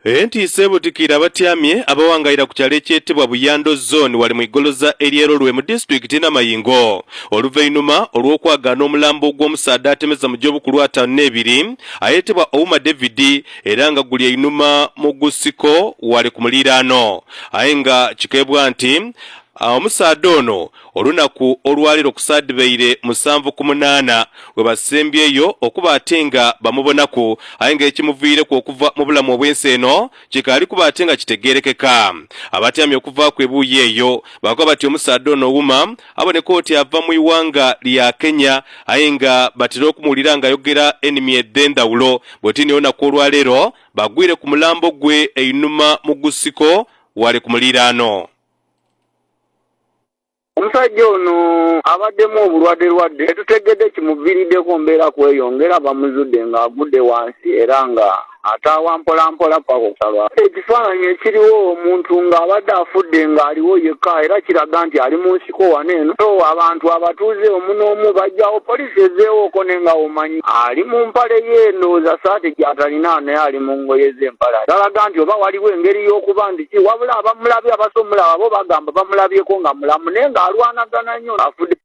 Enti sebutikira batyamye abawangayira ku kyalo ekyetebwa Buyando Zone wali mu igoloza eryero lwe mu district Namayingo oluvannyuma olw'okwagaana omulambo gw'omusaadde atemeza mu gy'obukulu 52 ayetebwa Ouma David era nga guli einuma mu Gusiko wali ku muliraano aye nga kikeebwa nti omusaadde ono olunaku olwaleero ku Saadibeire 7/8 we basembyeyo okuba ate nga bamubonako aye nga ekimuviireko okuva mu bulamu obw'ensi eno kikaali kuba ate nga kitegeerekeka. Abatyamye okuva ku ebuuyi eyo bakuba bati omusaadde ono Ouma aboneka oti ava mu iwanga lya Kenya aye nga batera okumuwulira ng'ayogera ennimi ed'endawulo bw'oti olunaku olwaleero bagwire ku mulambo gwe einuma mu Gusiko wali ku muliraano. Omusajja ono abaddemu obulwadde tutegedde kimuviiriddeko mbeera kweyongera bamuzudde ng'agudde wansi era nga ataawa mpolampola paka okusalwa. Ekifaananyi ekiriwo omuntu ng'abadde afudde ng'aliwo yekka era kiraga nti ali mu nsiko wano eno. So abantu abatuuze omu n'omu bajjawo poliisi ezzeewoko ne nga omanyi ali mu mpale ye ndowooza saati gy'atalina naye ali mu ngoye z'empala. Galaga nti oba waliwo engeri y'okuba nti ki wabula abamulabye abasomulaba bo bagamba bamulabyeko nga mulamu naye ng'alwanagana nnyo afudde.